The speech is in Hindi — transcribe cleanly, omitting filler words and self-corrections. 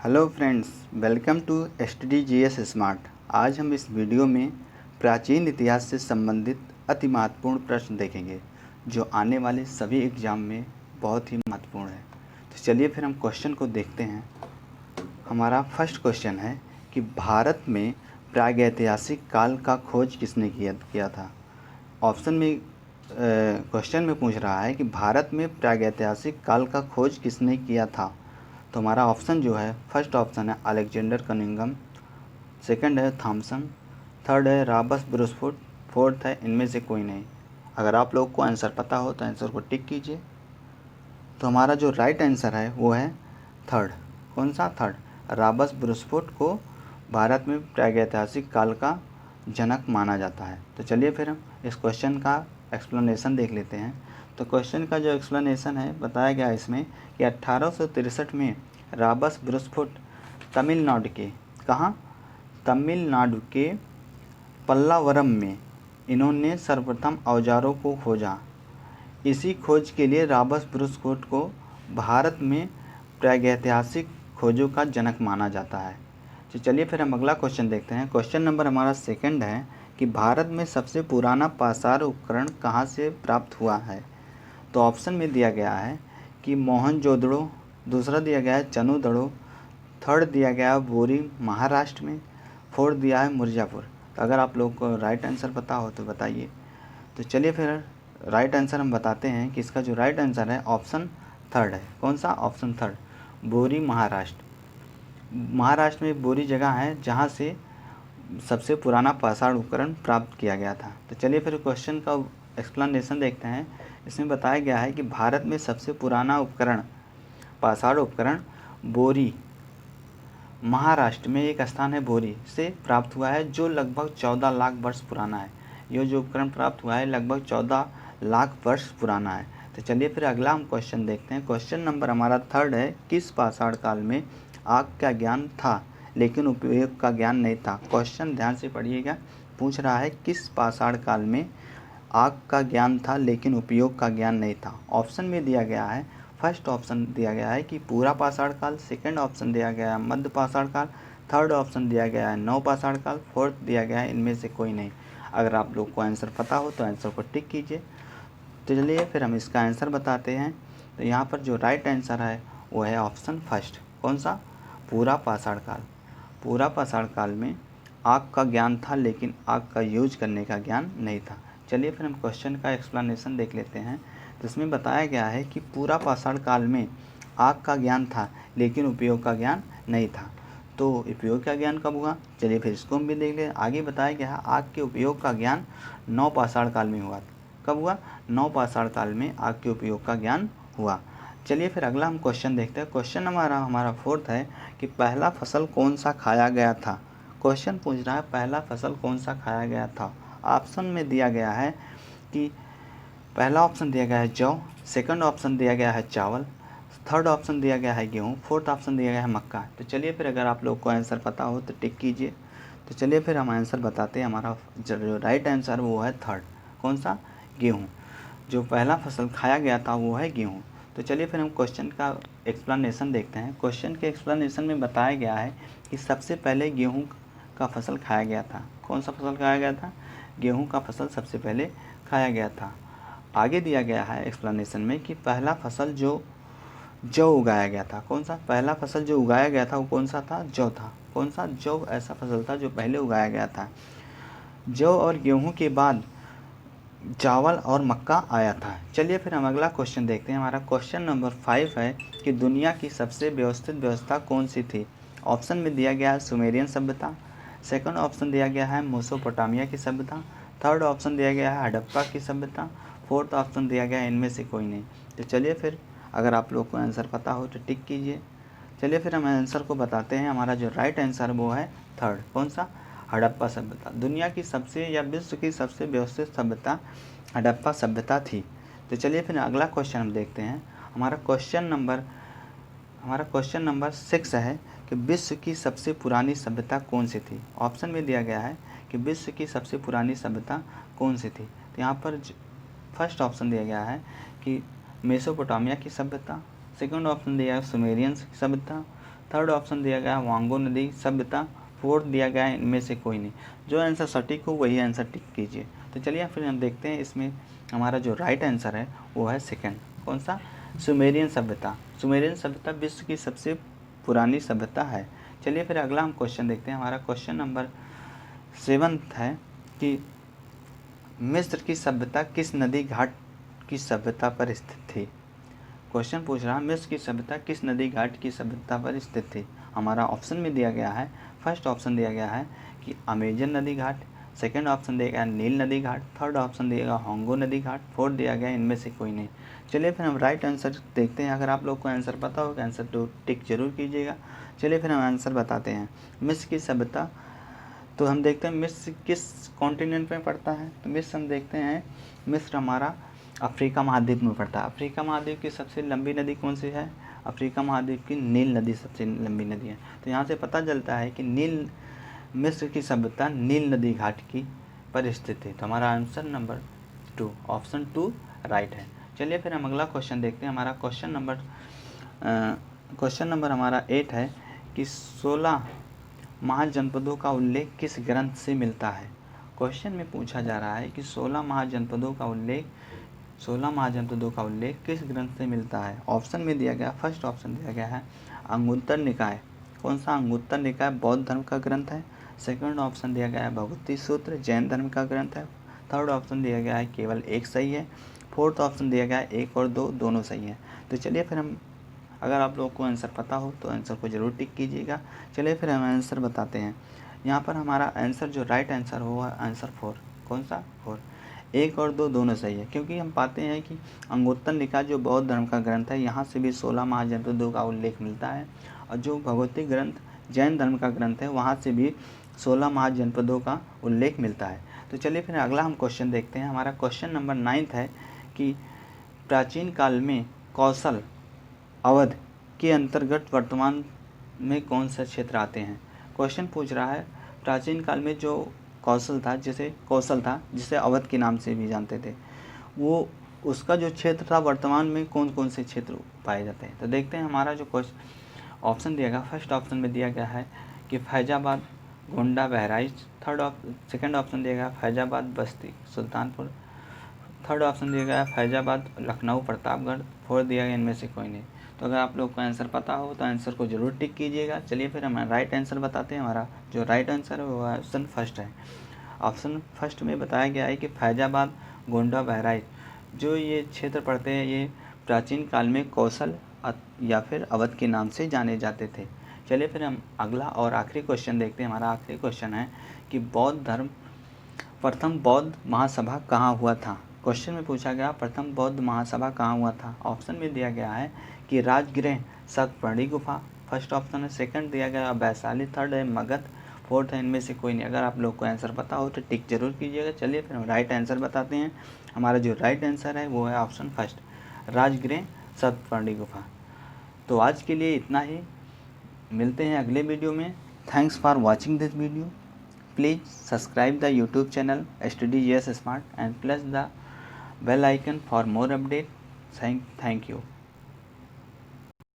Hello friends, welcome to STDGS smart. आज हम इस वीडियो में प्राचीन इतिहास से संबंधित अति महत्वपूर्ण प्रश्न देखेंगे जो आने वाले सभी एग्जाम में बहुत ही महत्वपूर्ण है। तो चलिए फिर हम क्वेश्चन को देखते हैं। हमारा फर्स्ट क्वेश्चन है कि भारत में प्रागैतिहासिक काल का खोज किसने किया था। ऑप्शन में क्वेश्चन में पूछ रहा है कि भारत में प्रागैतिहासिक काल का खोज किसने किया था। तो हमारा ऑप्शन जो है, फर्स्ट ऑप्शन है अलेक्जेंडर कनिंघम, सेकंड है थॉमसन, थर्ड है रॉबर्ट ब्रूसफुट, फोर्थ है इनमें से कोई नहीं। अगर आप लोग को आंसर पता हो तो आंसर को टिक कीजिए। तो हमारा जो राइट आंसर है वो है थर्ड। कौन सा? थर्ड। रॉबर्ट ब्रूसफुट को भारत में प्रागैतिहासिक काल का जनक माना जाता है। तो चलिए फिर हम इस क्वेश्चन का एक्सप्लेनेशन देख लेते हैं। तो क्वेश्चन का जो एक्सप्लेनेशन है बताया गया है इसमें कि 1863 में रॉबर्ट ब्रूसफुट तमिलनाडु के तमिलनाडु के पल्लावरम में इन्होंने सर्वप्रथम औजारों को खोजा। इसी खोज के लिए रॉबर्ट ब्रूसफुट को भारत में प्रागैतिहासिक खोजों का जनक माना जाता है। तो चलिए फिर हम अगला क्वेश्चन देखते हैं। क्वेश्चन नंबर हमारा सेकंड है कि भारत में सबसे पुराना पासार उपकरण कहाँ से प्राप्त हुआ है। तो ऑप्शन में दिया गया है कि मोहनजोदड़ो, दूसरा दिया गया है चनुदड़ो, थर्ड दिया गया है बोरी महाराष्ट्र में, फोर्थ दिया है मिर्ज़ापुर। तो अगर आप लोग को राइट आंसर पता हो तो बताइए। तो चलिए फिर राइट आंसर हम बताते हैं कि इसका जो राइट आंसर है ऑप्शन थर्ड है। कौन सा? ऑप्शन थर्ड, बोरी महाराष्ट्र। महाराष्ट्र में एक बोरी जगह है जहाँ से सबसे पुराना पाषाण उपकरण प्राप्त किया गया था। तो चलिए फिर क्वेश्चन का एक्सप्लेनेशन देखते हैं। इसमें बताया गया है कि भारत में सबसे पुराना उपकरण, पाषाण उपकरण बोरी महाराष्ट्र में एक स्थान है बोरी से प्राप्त हुआ है जो लगभग 14 लाख वर्ष पुराना है। यह जो उपकरण प्राप्त हुआ है लगभग 14 लाख वर्ष पुराना है। तो चलिए फिर अगला हम क्वेश्चन देखते हैं। क्वेश्चन नंबर हमारा थर्ड है, किस पाषाण काल में आग का ज्ञान था लेकिन उपयोग का ज्ञान नहीं था। क्वेश्चन ध्यान से पढ़िएगा। पूछ रहा है किस पाषाण काल में आग का ज्ञान था लेकिन उपयोग का ज्ञान नहीं था। ऑप्शन में दिया गया है, फर्स्ट ऑप्शन दिया गया है कि पूरा पाषाण काल, सेकंड ऑप्शन दिया गया है मध्य पाषाण काल, थर्ड ऑप्शन दिया गया है नव पाषाण काल, फोर्थ दिया गया है इनमें से कोई नहीं। अगर आप लोग को आंसर पता हो तो आंसर को टिक कीजिए। तो चलिए फिर हम इसका आंसर बताते हैं। तो यहाँ पर जो राइट आंसर है वो है ऑप्शन फर्स्ट। कौन सा? पूरा पाषाण काल। पूरा पाषाण काल में आग का ज्ञान था लेकिन आग का यूज करने का ज्ञान नहीं था। चलिए फिर हम क्वेश्चन का एक्सप्लेनेशन देख लेते हैं। तो इसमें बताया गया है कि पूरा पाषाण काल में आग का ज्ञान था लेकिन उपयोग का ज्ञान नहीं था। तो उपयोग का ज्ञान कब हुआ? चलिए फिर इसको हम भी देख लें। आगे बताया गया है आग के उपयोग का ज्ञान नव पाषाण काल में हुआ। कब हुआ? नव पाषाण काल में आग के उपयोग का ज्ञान हुआ। चलिए फिर अगला हम क्वेश्चन देखते हैं। क्वेश्चन हमारा फोर्थ है कि पहला फसल कौन सा खाया गया था। क्वेश्चन पूछ रहा है पहला फसल कौन सा खाया गया था। ऑप्शन में दिया गया है कि पहला ऑप्शन दिया गया है जौ, सेकंड ऑप्शन दिया गया है चावल, थर्ड ऑप्शन दिया गया है गेहूँ, फोर्थ ऑप्शन दिया गया है मक्का। तो चलिए फिर अगर आप लोग को आंसर पता हो तो टिक कीजिए। तो चलिए फिर हम आंसर बताते हैं। हमारा जो राइट आंसर वो है थर्ड। कौन सा? गेहूँ। जो पहला फसल खाया गया था वो है गेहूँ। तो चलिए फिर हम क्वेश्चन का एक्सप्लेनेशन देखते हैं। क्वेश्चन के एक्सप्लेनेशन में बताया गया है कि सबसे पहले गेहूँ का फसल खाया गया था। कौन सा फसल खाया गया था? गेहूँ का फसल सबसे पहले खाया गया था। आगे दिया गया है एक्सप्लेनेशन में कि पहला फसल जो जौ उगाया गया था। कौन सा? पहला फसल जो उगाया गया था वो कौन सा था? जौ था। कौन सा? जौ ऐसा फसल था जो पहले उगाया गया था। जौ और गेहूँ के बाद चावल और मक्का आया था। चलिए फिर हम अगला क्वेश्चन देखते हैं। हमारा क्वेश्चन नंबर 5 है कि दुनिया की सबसे व्यवस्थित व्यवस्था कौन सी थी। ऑप्शन में दिया गया है सुमेरियन सभ्यता, सेकंड ऑप्शन दिया गया है मेसोपोटामिया की सभ्यता, थर्ड ऑप्शन दिया गया है हड़प्पा की सभ्यता, फोर्थ ऑप्शन दिया गया है इनमें से कोई नहीं। तो चलिए फिर अगर आप लोग को आंसर पता हो तो टिक कीजिए। चलिए फिर हम आंसर को बताते हैं। हमारा जो राइट आंसर वो है थर्ड। कौन सा? हड़प्पा सभ्यता। दुनिया की सबसे या विश्व की सबसे व्यवस्थित सभ्यता हड़प्पा सभ्यता थी। तो चलिए फिर अगला क्वेश्चन हम देखते हैं। हमारा क्वेश्चन नंबर 6 है कि विश्व की सबसे पुरानी सभ्यता कौन सी थी। ऑप्शन में दिया गया है कि विश्व की सबसे पुरानी सभ्यता कौन सी थी। तो यहाँ पर फर्स्ट ऑप्शन दिया गया है कि मेसोपोटामिया की सभ्यता, सेकंड ऑप्शन दिया है सुमेरियंस की सभ्यता, थर्ड ऑप्शन दिया गया है वांगो नदी सभ्यता, फोर्थ दिया गया है इनमें से कोई नहीं। जो आंसर सटीक हो वही आंसर टिक कीजिए। तो चलिए फिर हम देखते हैं इसमें हमारा जो राइट आंसर है वो है सेकंड। कौन सा? सुमेरियन सभ्यता। सुमेरियन सभ्यता विश्व की सबसे पुरानी सभ्यता है। चलिए फिर अगला हम क्वेश्चन देखते हैं। हमारा क्वेश्चन नंबर 7 है कि मिस्र की सभ्यता किस नदी घाट की सभ्यता पर स्थित थी। क्वेश्चन पूछ रहा है मिस्र की सभ्यता किस नदी घाट की सभ्यता पर स्थित थी। हमारा ऑप्शन में दिया गया है, फर्स्ट ऑप्शन दिया गया है कि अमेजन नदी घाट, सेकंड ऑप्शन दिया गया है नील नदी घाट, थर्ड ऑप्शन दिया गया होंगो नदी घाट, फोर्थ दिया गया इनमें से कोई नहीं। चलिए फिर हम राइट आंसर देखते हैं। अगर आप लोग को आंसर पता हो तो आंसर तो टिक जरूर कीजिएगा। चलिए फिर हम आंसर बताते हैं। मिस्र की सभ्यता, तो हम देखते हैं मिस्र किस कॉन्टिनेंट में पड़ता है। तो मिस्र हम देखते हैं, मिस्र हमारा अफ्रीका महाद्वीप में पड़ता है। अफ्रीका महाद्वीप की सबसे लंबी नदी कौन सी है? अफ्रीका महाद्वीप की नील नदी सबसे लंबी नदी है। तो यहाँ से पता चलता है कि मिस्र की सभ्यता नील नदी घाट की पर स्थित है। तो हमारा आंसर नंबर 2, ऑप्शन 2 राइट है। चलिए फिर हम अगला क्वेश्चन देखते हैं। हमारा क्वेश्चन नंबर हमारा 8 है कि 16 महाजनपदों का उल्लेख किस ग्रंथ से मिलता है। क्वेश्चन में पूछा जा रहा है कि 16 महाजनपदों का उल्लेख किस ग्रंथ से मिलता है। ऑप्शन में दिया गया, फर्स्ट ऑप्शन दिया गया है अंगुत्तर निकाय। कौन सा? अंगुत्तर निकाय बौद्ध धर्म का ग्रंथ है। सेकंड ऑप्शन दिया गया है भगवती सूत्र जैन धर्म का ग्रंथ है। थर्ड ऑप्शन दिया गया है केवल एक सही है। फोर्थ ऑप्शन दिया गया है 1 और 2 दोनों सही है। तो चलिए फिर हम, अगर आप लोगों को आंसर पता हो तो आंसर को ज़रूर टिक कीजिएगा। चलिए फिर हम आंसर बताते हैं। यहाँ पर हमारा आंसर जो राइट आंसर हुआ आंसर 4। कौन सा? 4। 1 और 2 दोनों सही है, क्योंकि हम पाते हैं कि अंगुत्तर निकाय जो बौद्ध धर्म का ग्रंथ है यहाँ से भी 16 महाजनपदों का उल्लेख मिलता है, और जो भगवती ग्रंथ जैन धर्म का ग्रंथ है वहाँ से भी 16 महाजनपदों का उल्लेख मिलता है। तो चलिए फिर अगला हम क्वेश्चन देखते हैं। हमारा क्वेश्चन नंबर 9 है कि प्राचीन काल में कौशल अवध के अंतर्गत वर्तमान में कौन सा क्षेत्र आते हैं। क्वेश्चन पूछ रहा है प्राचीन काल में जो कौशल था जिसे अवध के नाम से भी जानते थे, वो उसका जो क्षेत्र था वर्तमान में कौन कौन से क्षेत्र पाए जाते हैं। तो देखते हैं हमारा जो क्वेश्चन ऑप्शन दिया गया, फर्स्ट ऑप्शन में दिया गया है कि फैजाबाद, गोंडा, बहराइच। सेकंड ऑप्शन दिया गया फैजाबाद, बस्ती, सुल्तानपुर। थर्ड ऑप्शन दिया गया फैजाबाद, लखनऊ, प्रतापगढ़। फोर्थ दिया गया इनमें से कोई नहीं। तो अगर आप लोग को आंसर पता हो तो आंसर को ज़रूर टिक कीजिएगा। चलिए फिर हम राइट आंसर बताते हैं। हमारा जो राइट आंसर है वो ऑप्शन फर्स्ट है। ऑप्शन फर्स्ट में बताया गया है कि फैजाबाद, गोंडा, बहराइच जो ये क्षेत्र पड़ते हैं ये प्राचीन काल में कौशल या फिर अवध के नाम से जाने जाते थे। चलिए फिर हम अगला और आखिरी क्वेश्चन देखते हैं। हमारा आखिरी क्वेश्चन है कि प्रथम बौद्ध महासभा कहाँ हुआ था। क्वेश्चन में पूछा गया प्रथम बौद्ध महासभा कहाँ हुआ था। ऑप्शन में दिया गया है कि राजगृह सतपर्णी गुफा, फर्स्ट ऑप्शन है। सेकंड दिया गया वैशाली, थर्ड है मगध, फोर्थ है इनमें से कोई नहीं। अगर आप लोग को आंसर पता हो तो टिक जरूर कीजिएगा। चलिए फिर हम राइट आंसर बताते हैं। हमारा जो राइट आंसर है वो है ऑप्शन फर्स्ट, राजगृह सतपर्णी गुफा। तो आज के लिए इतना ही, मिलते हैं अगले वीडियो में। Thanks for watching this video. Please subscribe the YouTube channel STDGS Smart and press the bell icon for more updates. Thank you.